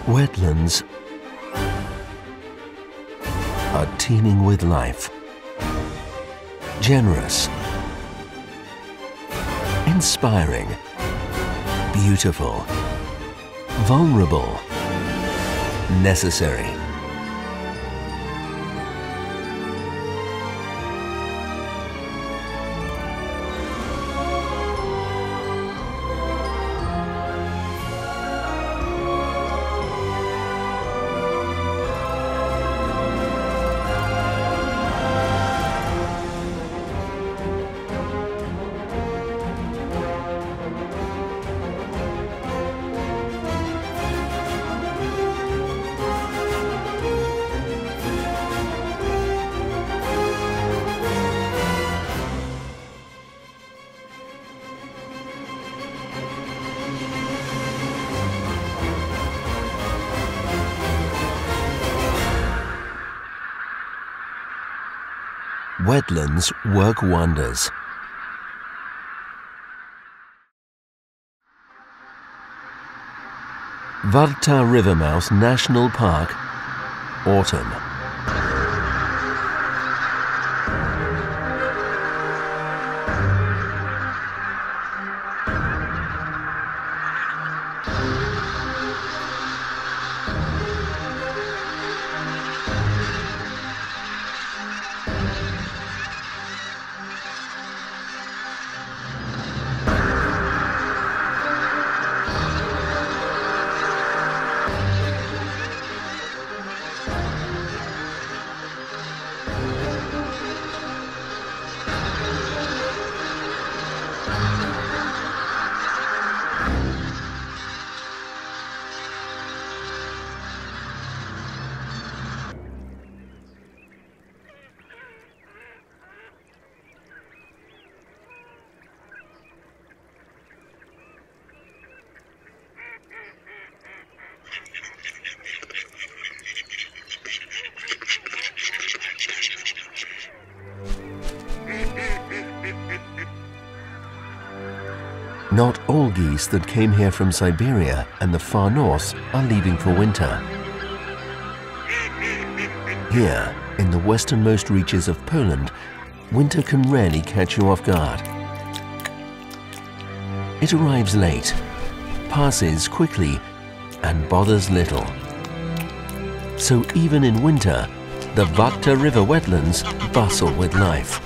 Wetlands are teeming with life, generous, inspiring, beautiful, vulnerable, necessary. Wetlands work wonders. Warta Rivermouth National Park, autumn. Not all geese that came here from Siberia and the far north are leaving for winter. Here, in the westernmost reaches of Poland, winter can rarely catch you off guard. It arrives late, passes quickly, and bothers little. So even in winter, the Warta River wetlands bustle with life.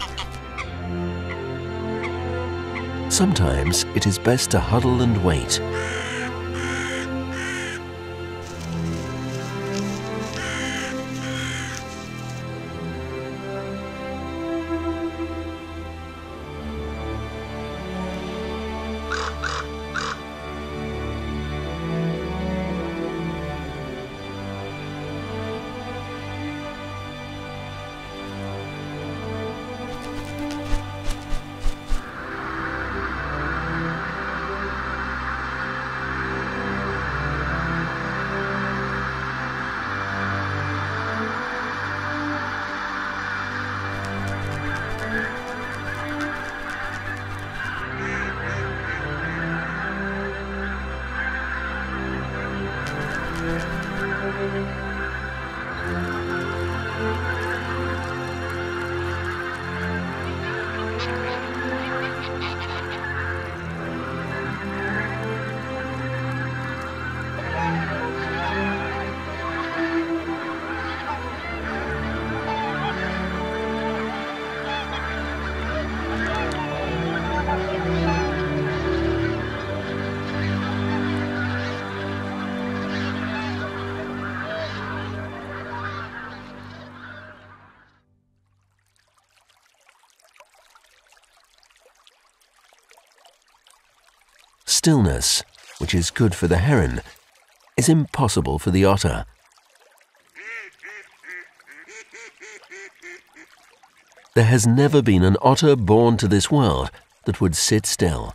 Sometimes it is best to huddle and wait. Stillness, which is good for the heron, is impossible for the otter. There has never been an otter born to this world that would sit still.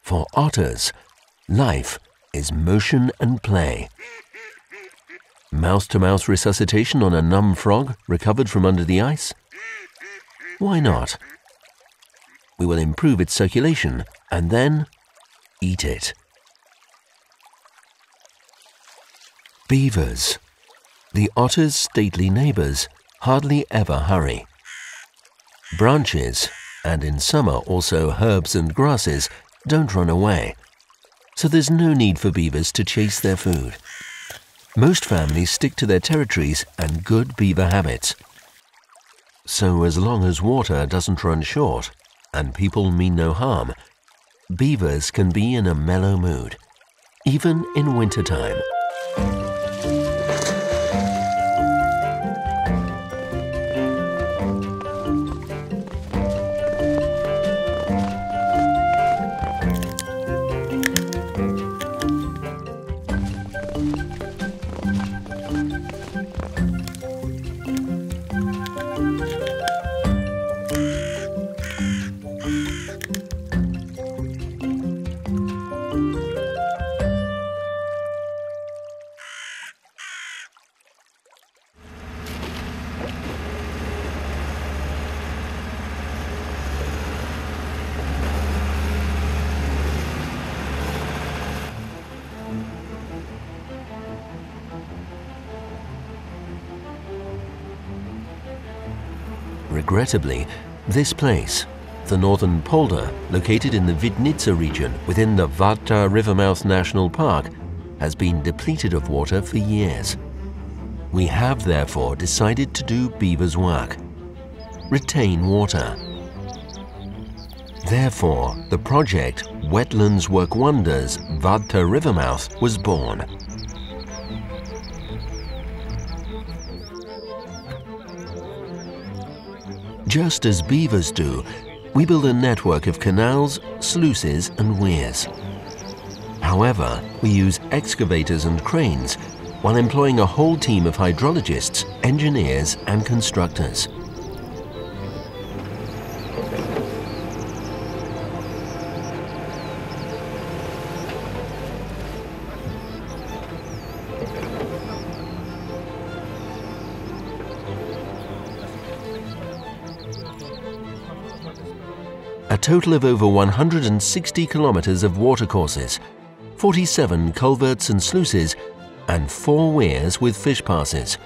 For otters, life is motion and play. Mouth-to-mouth resuscitation on a numb frog recovered from under the ice? Why not? We will improve its circulation and then eat it. Beavers. The otter's stately neighbors hardly ever hurry. Branches, and in summer also herbs and grasses, don't run away, so there's no need for beavers to chase their food. Most families stick to their territories and good beaver habits. So as long as water doesn't run short and people mean no harm, beavers can be in a mellow mood, even in wintertime. Regrettably, this place, the Northern Polder, located in the Widnica region within the Warta Rivermouth National Park, has been depleted of water for years. We have therefore decided to do beavers' work: retain water. Therefore, the project Wetlands Work Wonders Warta Rivermouth was born. Just as beavers do, we build a network of canals, sluices and weirs. However, we use excavators and cranes while employing a whole team of hydrologists, engineers and constructors. A total of over 160 kilometers of watercourses, 47 culverts and sluices, and 4 weirs with fish passes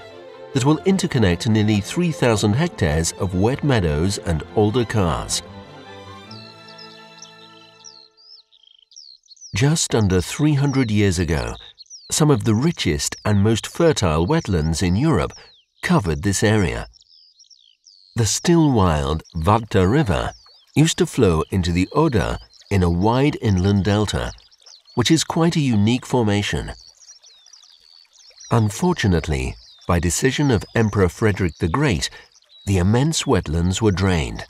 that will interconnect nearly 3,000 hectares of wet meadows and alder cars. Just under 300 years ago, some of the richest and most fertile wetlands in Europe covered this area. The still wild Warta River used to flow into the Oder in a wide inland delta, which is quite a unique formation. Unfortunately, by decision of Emperor Frederick the Great, the immense wetlands were drained.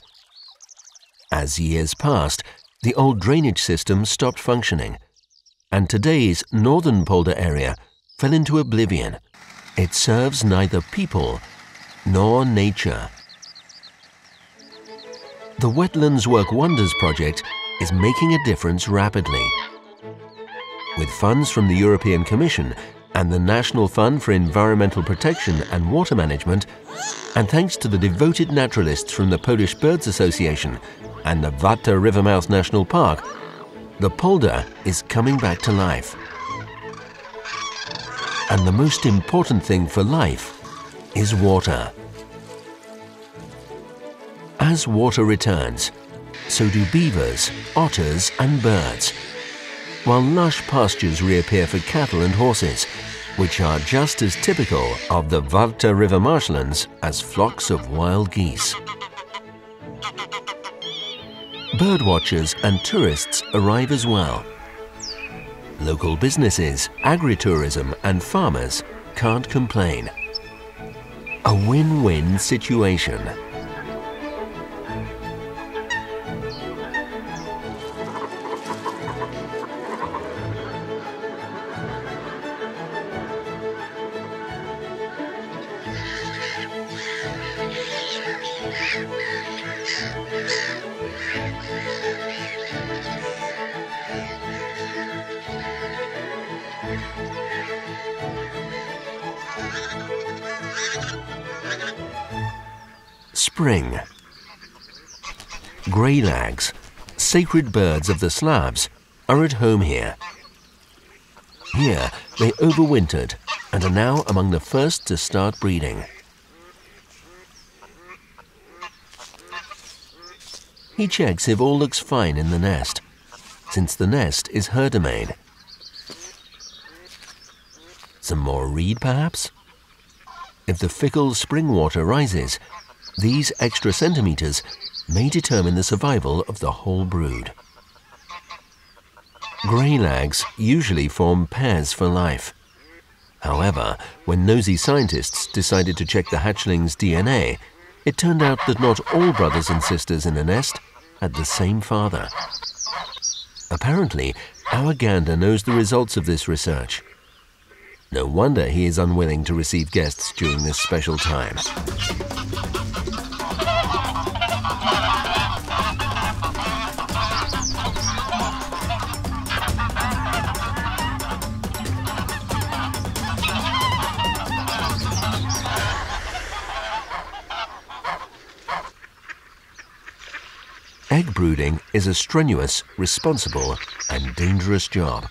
As years passed, the old drainage system stopped functioning, and today's Northern Polder area fell into oblivion. It serves neither people nor nature. The Wetlands Work Wonders project is making a difference rapidly. With funds from the European Commission and the National Fund for Environmental Protection and Water Management, and thanks to the devoted naturalists from the Polish Birds Association and the Warta Rivermouth National Park, the polder is coming back to life. And the most important thing for life is water. As water returns, so do beavers, otters and birds, while lush pastures reappear for cattle and horses, which are just as typical of the Warta River marshlands as flocks of wild geese. Birdwatchers and tourists arrive as well. Local businesses, agritourism and farmers can't complain. A win-win situation. Spring. Greylags, sacred birds of the Slavs, are at home here. Here they overwintered and are now among the first to start breeding. He checks if all looks fine in the nest, since the nest is her domain. Some more reed, perhaps? If the fickle spring water rises, these extra centimeters may determine the survival of the whole brood. Grey lags usually form pairs for life. However, when nosy scientists decided to check the hatchling's DNA, it turned out that not all brothers and sisters in a nest had the same father. Apparently, our gander knows the results of this research. No wonder he is unwilling to receive guests during this special time. Egg brooding is a strenuous, responsible, and dangerous job,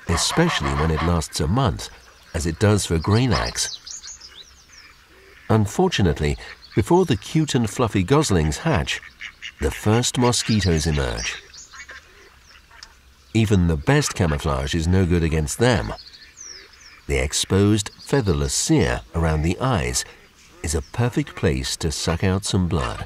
especially when it lasts a month, as it does for greylags. Unfortunately, before the cute and fluffy goslings hatch, the first mosquitoes emerge. Even the best camouflage is no good against them. The exposed, featherless cere around the eyes is a perfect place to suck out some blood.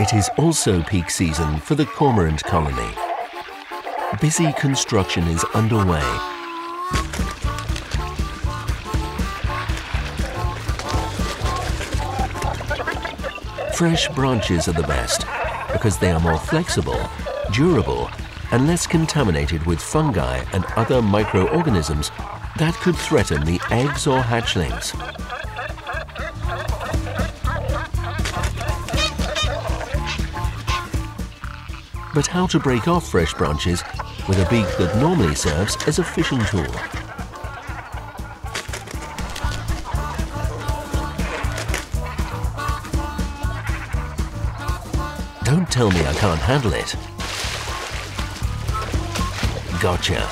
It is also peak season for the cormorant colony. Busy construction is underway. Fresh branches are the best because they are more flexible, durable, and less contaminated with fungi and other microorganisms that could threaten the eggs or hatchlings. But how to break off fresh branches with a beak that normally serves as a fishing tool? Don't tell me I can't handle it. Gotcha.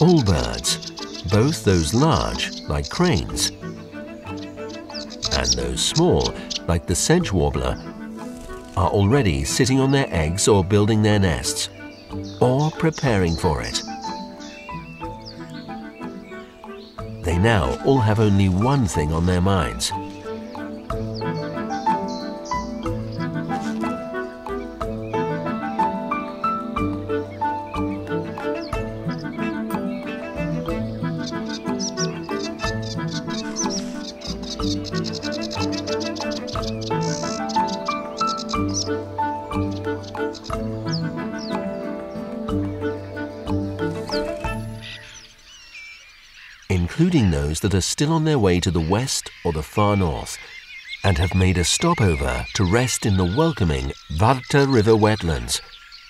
All birds, both those large, like cranes, and those small, like the sedge warbler, are already sitting on their eggs or building their nests, or preparing for it. They now all have only one thing on their minds: including those that are still on their way to the west or the far north and have made a stopover to rest in the welcoming Warta River wetlands,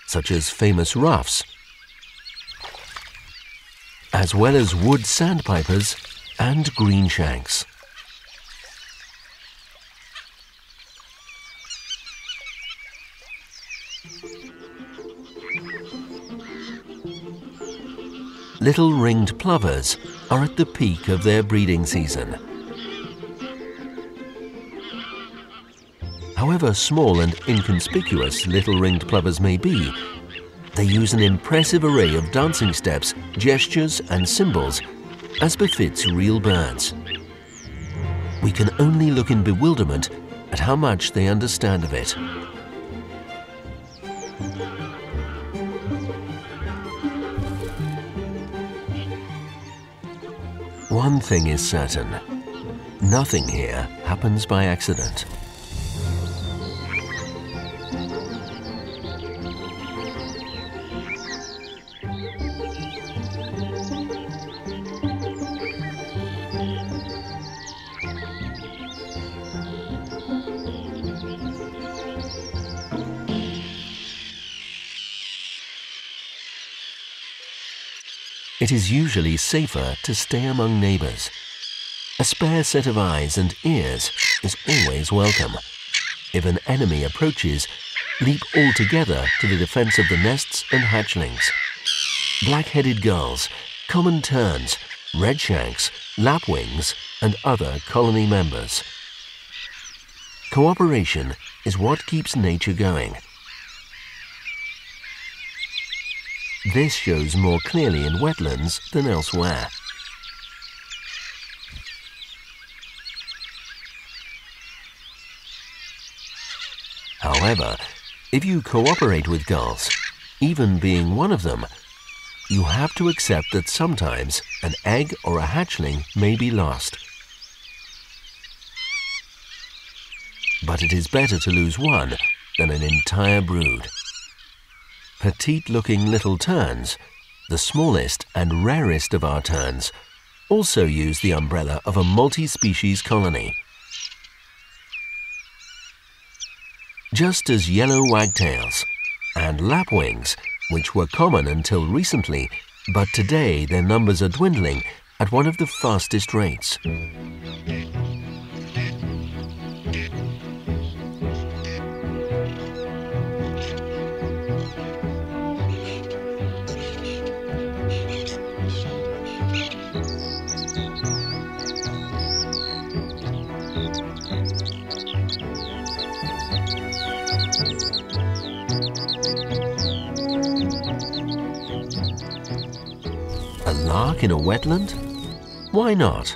such as famous ruffs, as well as wood sandpipers and greenshanks. Little ringed plovers are at the peak of their breeding season. However small and inconspicuous little ringed plovers may be, they use an impressive array of dancing steps, gestures and symbols as befits real birds. We can only look in bewilderment at how much they understand of it. One thing is certain, nothing here happens by accident. It is usually safer to stay among neighbors. A spare set of eyes and ears is always welcome. If an enemy approaches, leap all together to the defense of the nests and hatchlings. Black-headed gulls, common terns, redshanks, lapwings, and other colony members. Cooperation is what keeps nature going. This shows more clearly in wetlands than elsewhere. However, if you cooperate with gulls, even being one of them, you have to accept that sometimes an egg or a hatchling may be lost. But it is better to lose one than an entire brood. Petite-looking little terns, the smallest and rarest of our terns, also use the umbrella of a multi-species colony. Just as yellow wagtails and lapwings, which were common until recently, but today their numbers are dwindling at one of the fastest rates. A lark in a wetland? Why not?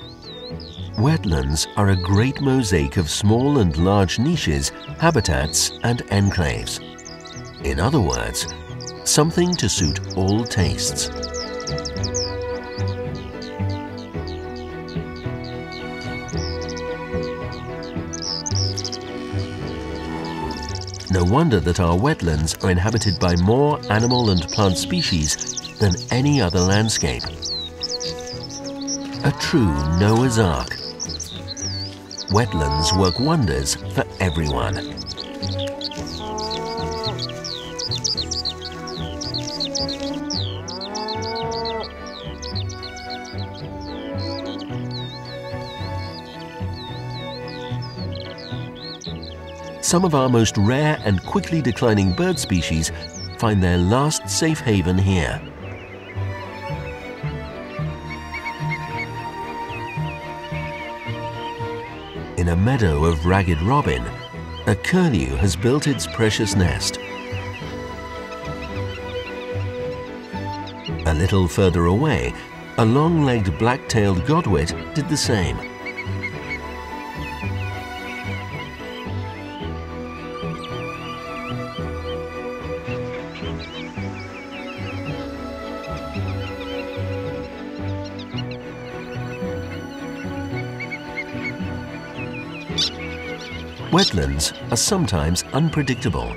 Wetlands are a great mosaic of small and large niches, habitats and enclaves. In other words, something to suit all tastes. No wonder that our wetlands are inhabited by more animal and plant species than any other landscape. A true Noah's Ark. Wetlands work wonders for everyone. Some of our most rare and quickly declining bird species find their last safe haven here. In a meadow of ragged robin, a curlew has built its precious nest. A little further away, a long-legged black-tailed godwit did the same. Wetlands are sometimes unpredictable,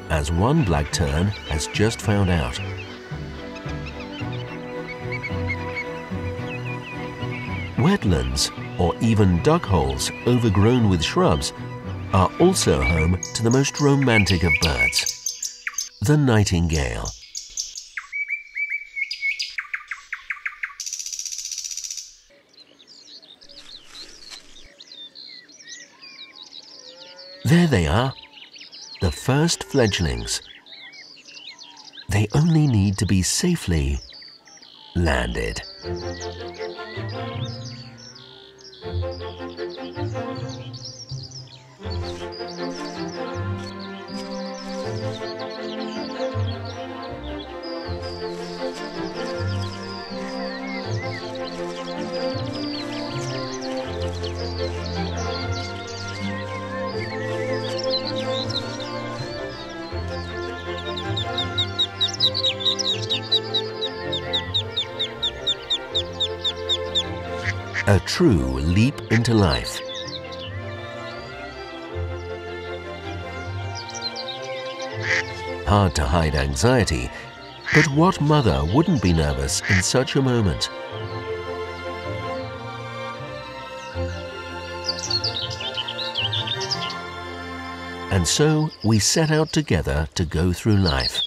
as one black tern has just found out. Wetlands, or even duck holes overgrown with shrubs, are also home to the most romantic of birds, the nightingale. There they are, the first fledglings. They only need to be safely landed. A true leap into life. Hard to hide anxiety, but what mother wouldn't be nervous in such a moment? And so we set out together to go through life.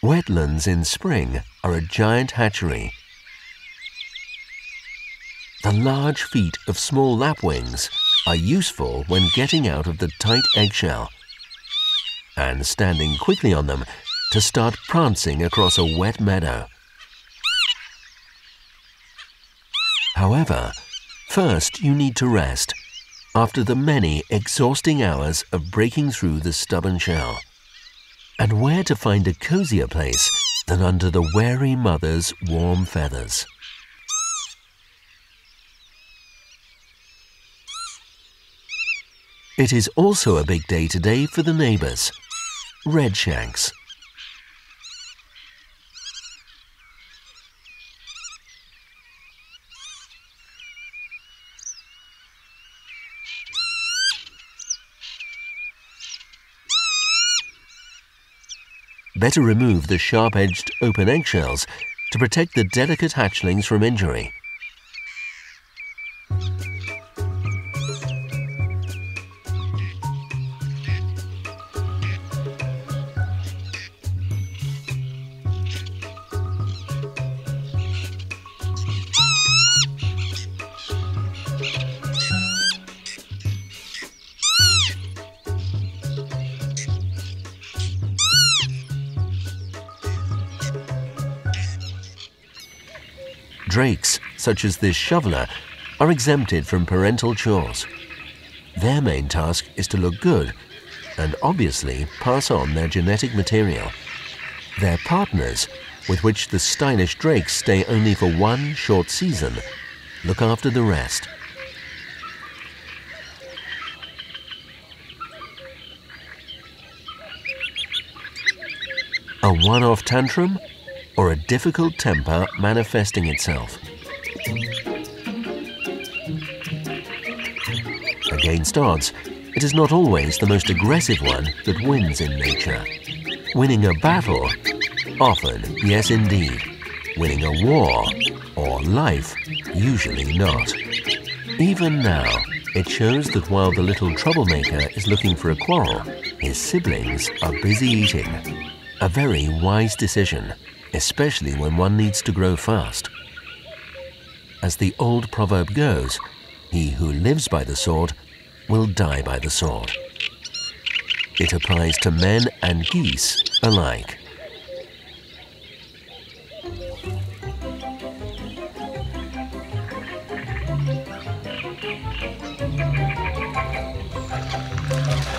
Wetlands in spring are a giant hatchery. The large feet of small lapwings are useful when getting out of the tight eggshell and standing quickly on them to start prancing across a wet meadow. However, first you need to rest after the many exhausting hours of breaking through the stubborn shell. And where to find a cozier place than under the wary mother's warm feathers? It is also a big day today for the neighbors, redshanks. Better remove the sharp-edged open eggshells to protect the delicate hatchlings from injury. Drakes, such as this shoveler, are exempted from parental chores. Their main task is to look good and obviously pass on their genetic material. Their partners, with which the stylish drakes stay only for one short season, look after the rest. A one-off tantrum or a difficult temper manifesting itself. Against odds, it is not always the most aggressive one that wins in nature. Winning a battle? Often, yes indeed. Winning a war or life? Usually not. Even now, it shows that while the little troublemaker is looking for a quarrel, his siblings are busy eating. A very wise decision, especially when one needs to grow fast. As the old proverb goes, he who lives by the sword will die by the sword. It applies to men and geese alike.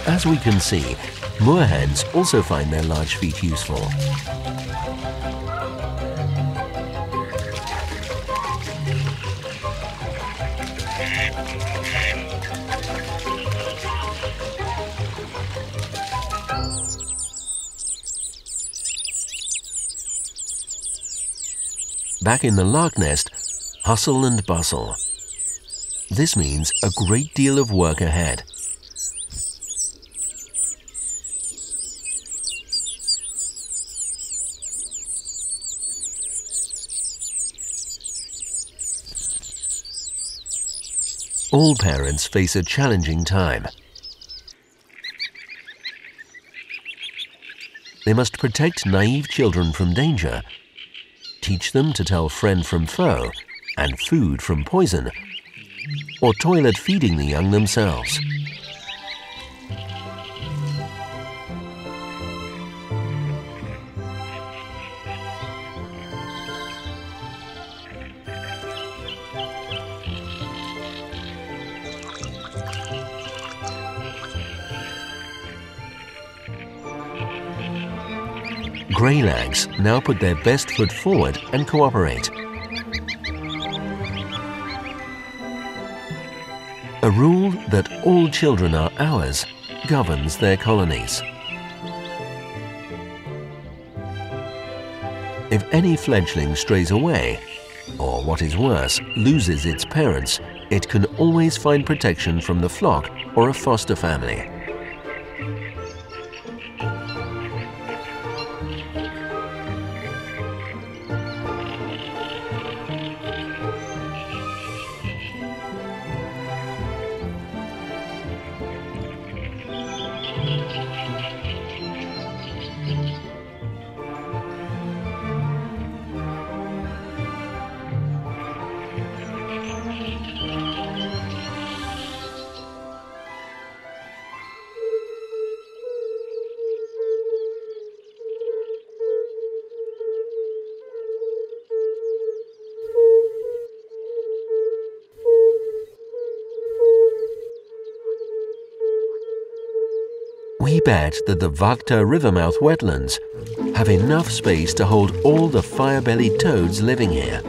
As we can see, moorhens also find their large feet useful. Back in the lark nest, hustle and bustle. This means a great deal of work ahead. All parents face a challenging time. They must protect naive children from danger, teach them to tell friend from foe and food from poison, or toilet feeding the young themselves. Greylags now put their best foot forward and cooperate. A rule that all children are ours governs their colonies. If any fledgling strays away, or what is worse, loses its parents, it can always find protection from the flock or a foster family. We bet that the Warta rivermouth wetlands have enough space to hold all the fire-bellied toads living here.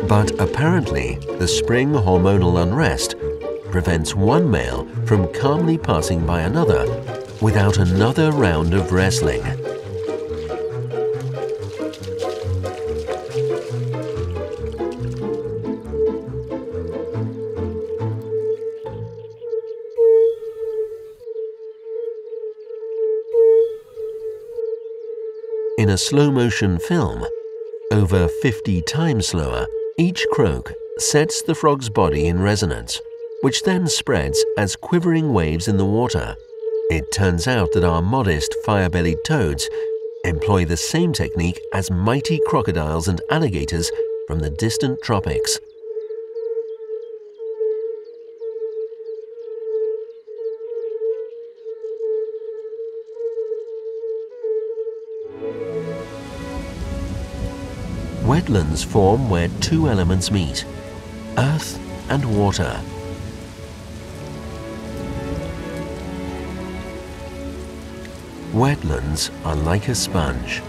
But apparently, the spring hormonal unrest prevents one male from calmly passing by another without another round of wrestling. In a slow-motion film, over 50 times slower, each croak sets the frog's body in resonance, which then spreads as quivering waves in the water. It turns out that our modest fire-bellied toads employ the same technique as mighty crocodiles and alligators from the distant tropics. Wetlands form where two elements meet, earth and water. Wetlands are like a sponge.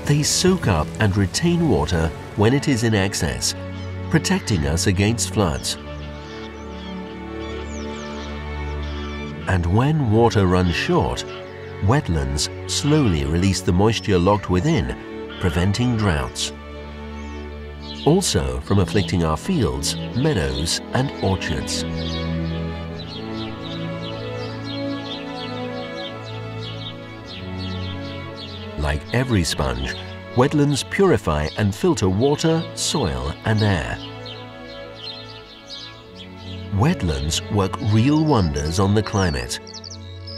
They soak up and retain water when it is in excess, protecting us against floods. And when water runs short, wetlands slowly release the moisture locked within, preventing droughts. Also from afflicting our fields, meadows and orchards. Like every sponge, wetlands purify and filter water, soil and air. Wetlands work real wonders on the climate.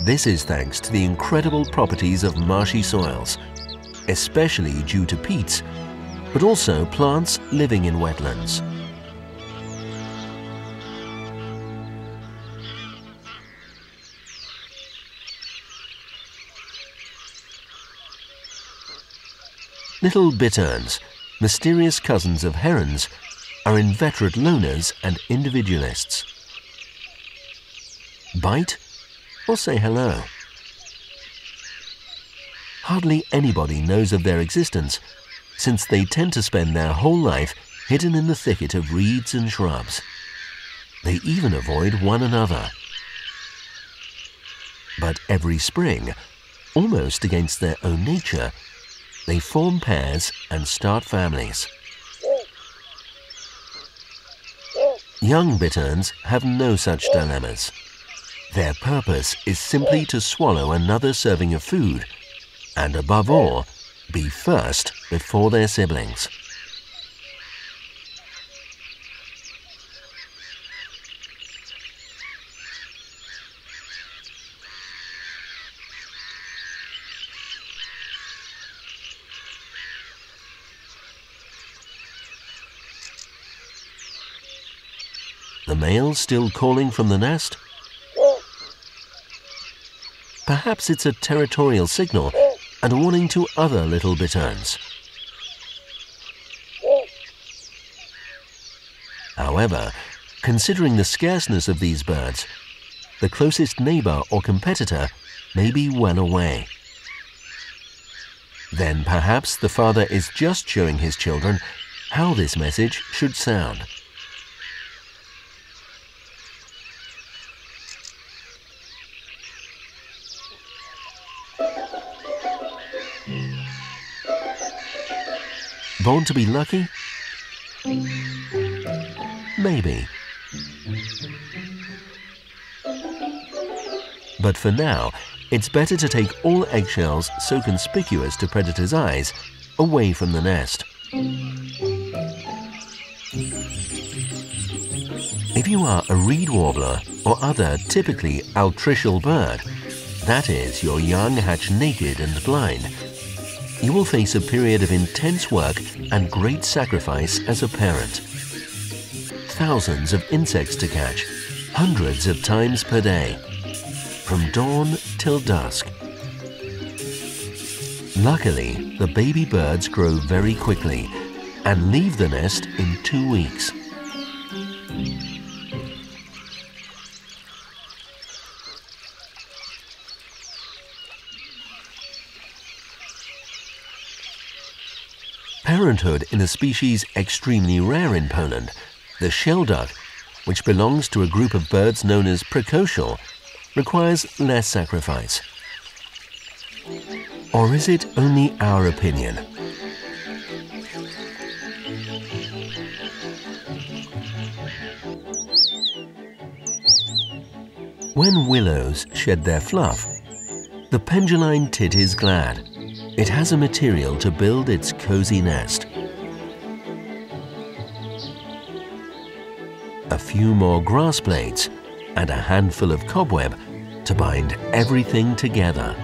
This is thanks to the incredible properties of marshy soils, especially due to peats, but also plants living in wetlands. Little bitterns, mysterious cousins of herons, are inveterate loners and individualists. Bite or say hello? Hardly anybody knows of their existence, since they tend to spend their whole life hidden in the thicket of reeds and shrubs. They even avoid one another. But every spring, almost against their own nature, they form pairs and start families. Young bitterns have no such dilemmas. Their purpose is simply to swallow another serving of food, and above all, be first before their siblings. The male still calling from the nest? Perhaps it's a territorial signal and a warning to other little bitterns. However, considering the scarceness of these birds, the closest neighbor or competitor may be well away. Then perhaps the father is just showing his children how this message should sound. Born to be lucky? Maybe. But for now, it's better to take all eggshells so conspicuous to predators' eyes away from the nest. If you are a reed warbler or other typically altricial bird, that is, your young hatch naked and blind, you will face a period of intense work and great sacrifice as a parent. Thousands of insects to catch, hundreds of times per day, from dawn till dusk. Luckily, the baby birds grow very quickly and leave the nest in 2 weeks. Parenthood in a species extremely rare in Poland, the shelduck, which belongs to a group of birds known as precocial, requires less sacrifice. Or is it only our opinion? When willows shed their fluff, the penduline tit is glad. It has a material to build its cozy nest. A few more grass blades and a handful of cobweb to bind everything together.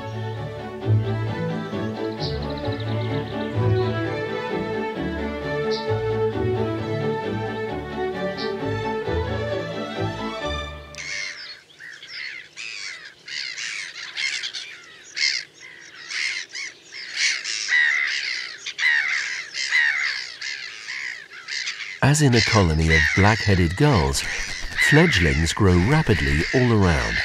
As in a colony of black-headed gulls, fledglings grow rapidly all around.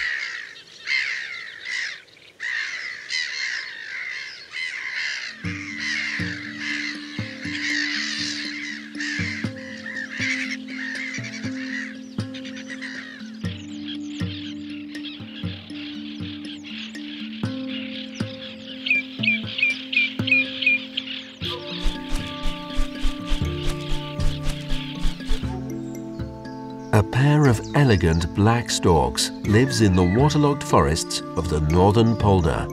A pair of elegant black storks lives in the waterlogged forests of the Northern Polder.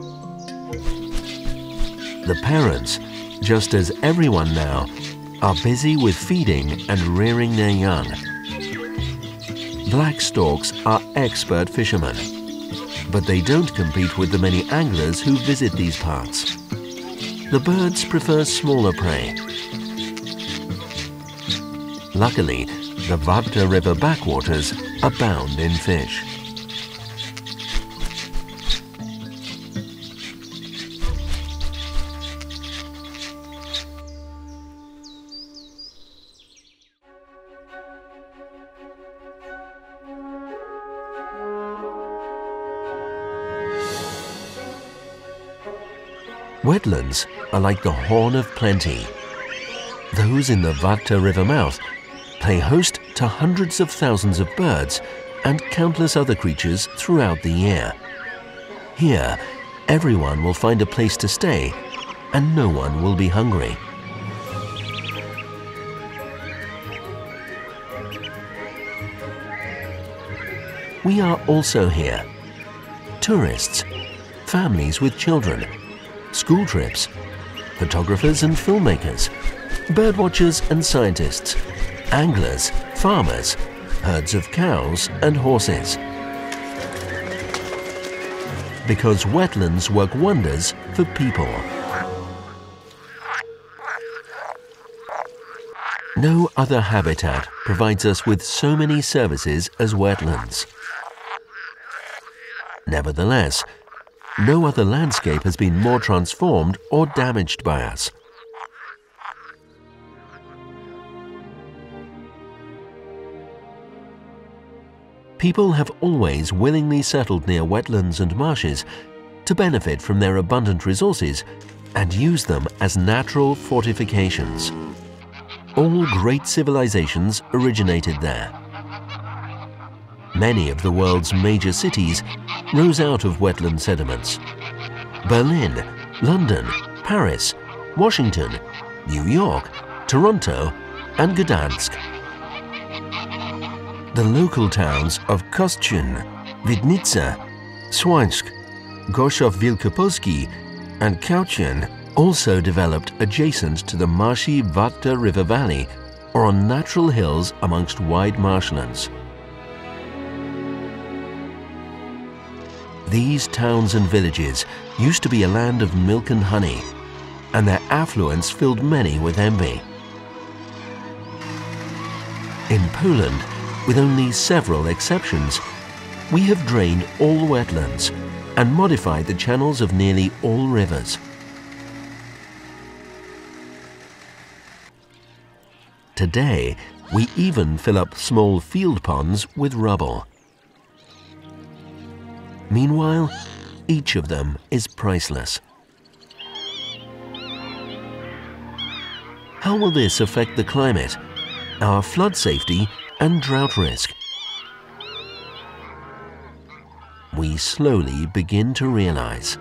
The parents, just as everyone now, are busy with feeding and rearing their young. Black storks are expert fishermen, but they don't compete with the many anglers who visit these parts. The birds prefer smaller prey. Luckily, the Warta River backwaters abound in fish. Wetlands are like the horn of plenty. Those in the Warta River mouth play host to hundreds of thousands of birds and countless other creatures throughout the year. Here, everyone will find a place to stay and no one will be hungry. We are also here. Tourists, families with children, school trips, photographers and filmmakers, birdwatchers and scientists, anglers, farmers, herds of cows and horses. Because wetlands work wonders for people. No other habitat provides us with so many services as wetlands. Nevertheless, no other landscape has been more transformed or damaged by us. People have always willingly settled near wetlands and marshes to benefit from their abundant resources and use them as natural fortifications. All great civilizations originated there. Many of the world's major cities rose out of wetland sediments. Berlin, London, Paris, Washington, New York, Toronto and Gdansk. The local towns of Kostrzyn, Widnica, Słańsk, Gorzów Wielkopolski and Kauczyn also developed adjacent to the marshy Warta River valley or on natural hills amongst wide marshlands. These towns and villages used to be a land of milk and honey, and their affluence filled many with envy. In Poland, with only several exceptions, we have drained all wetlands and modified the channels of nearly all rivers. Today, we even fill up small field ponds with rubble. Meanwhile, each of them is priceless. How will this affect the climate, our flood safety and drought risk? We slowly begin to realize.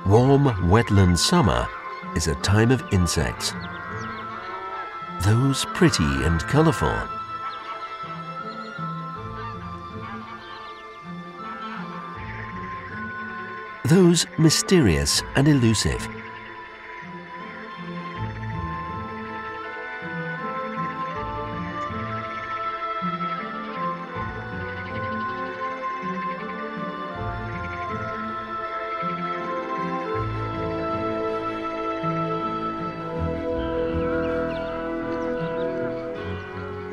Warm wetland summer is a time of insects. Those pretty and colourful. Those mysterious and elusive.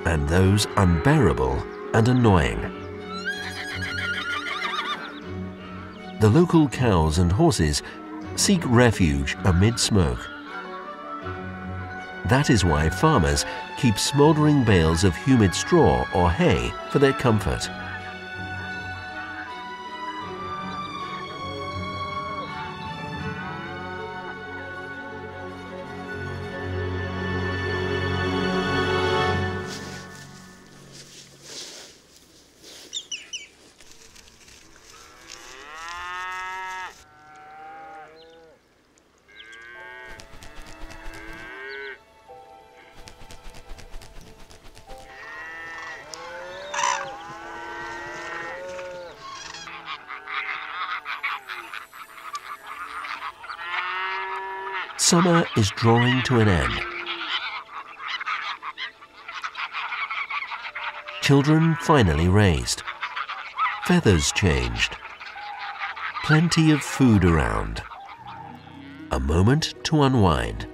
And those unbearable and annoying. The local cows and horses seek refuge amid smoke. That is why farmers keep smouldering bales of humid straw or hay for their comfort. Summer is drawing to an end. Children finally raised. Feathers changed. Plenty of food around. A moment to unwind.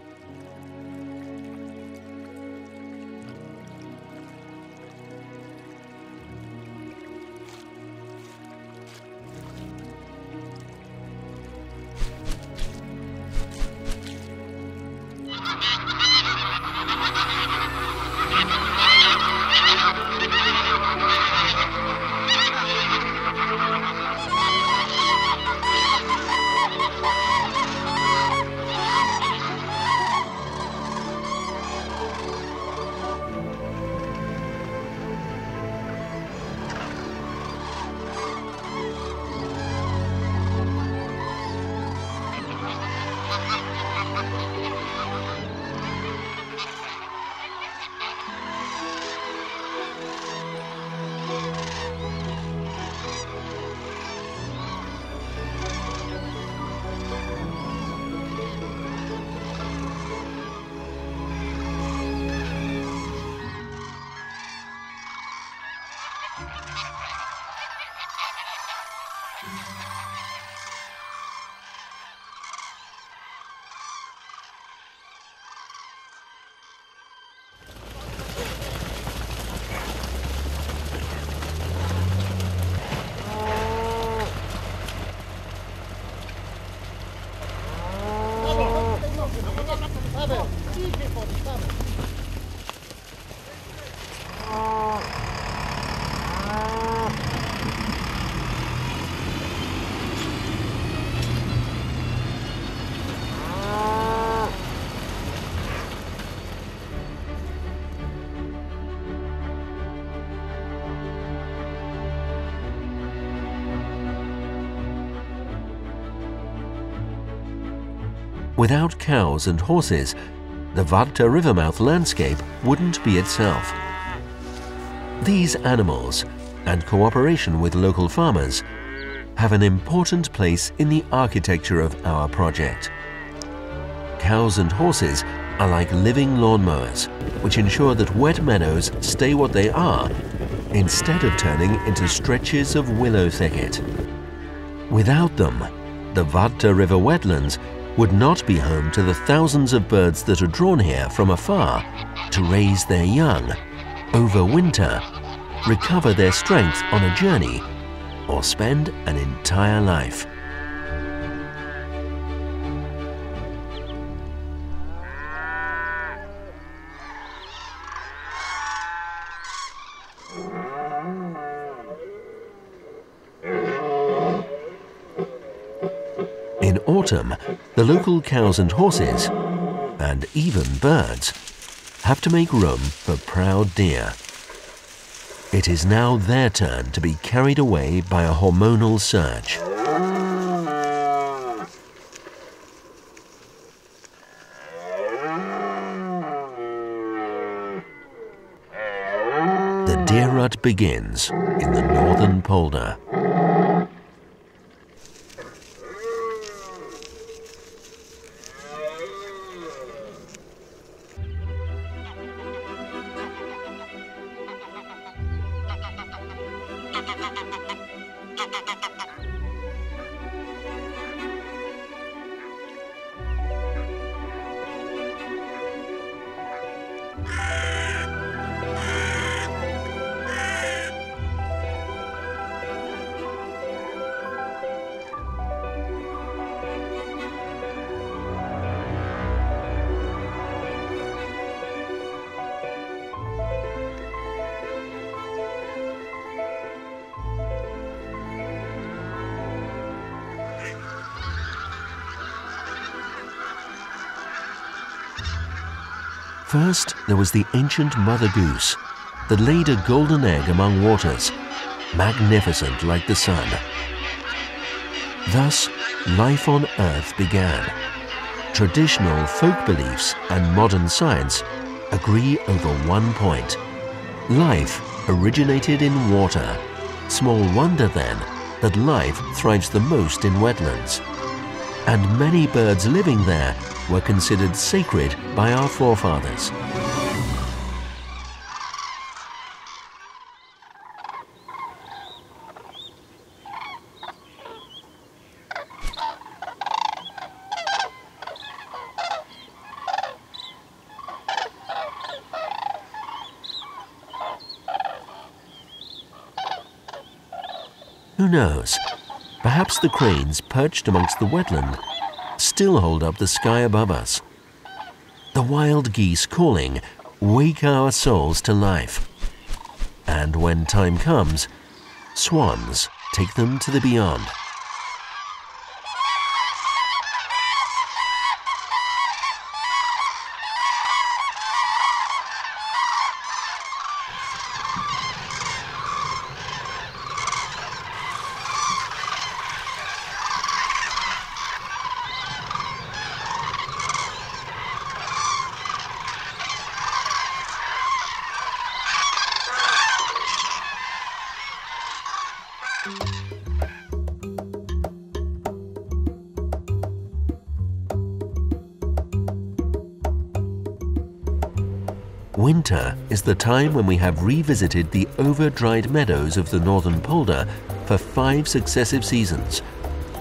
Without cows and horses, the Warta rivermouth landscape wouldn't be itself. These animals, and cooperation with local farmers, have an important place in the architecture of our project. Cows and horses are like living lawnmowers, which ensure that wet meadows stay what they are, instead of turning into stretches of willow thicket. Without them, the Warta River wetlands would not be home to the thousands of birds that are drawn here from afar to raise their young, overwinter, recover their strength on a journey, or spend an entire life. In autumn, the local cows and horses, and even birds, have to make room for proud deer. It is now their turn to be carried away by a hormonal surge. The deer rut begins in the Northern Polder. First, there was the ancient mother goose that laid a golden egg among waters, magnificent like the sun. Thus, life on Earth began. Traditional folk beliefs and modern science agree over one point. Life originated in water. Small wonder, then, that life thrives the most in wetlands. And many birds living there were considered sacred by our forefathers. Who knows? Perhaps the cranes perched amongst the wetland still hold up the sky above us. The wild geese calling wake our souls to life. And when time comes, swans take them to the beyond. Winter is the time when we have revisited the over-dried meadows of the Northern Polder for 5 successive seasons,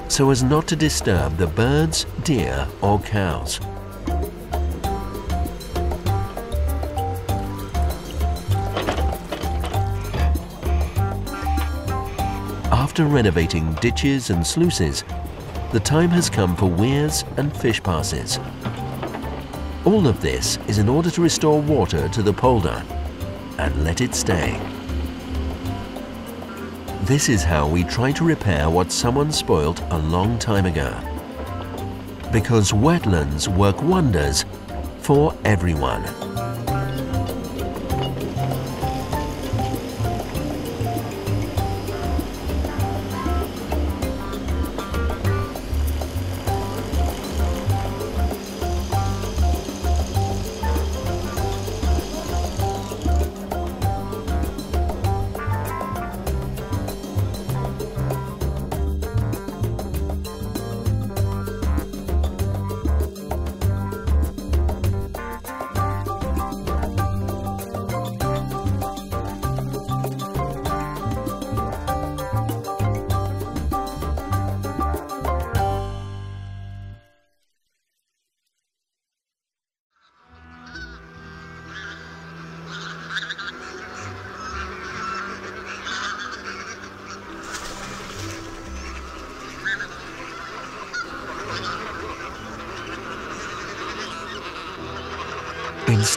so as not to disturb the birds, deer or cows. After renovating ditches and sluices, the time has come for weirs and fish passes. All of this is in order to restore water to the polder and let it stay. This is how we try to repair what someone spoilt a long time ago. Because wetlands work wonders for everyone.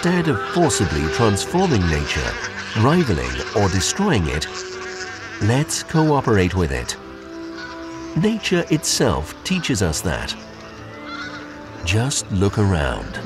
Instead of forcibly transforming nature, rivaling or destroying it, let's cooperate with it. Nature itself teaches us that. Just look around.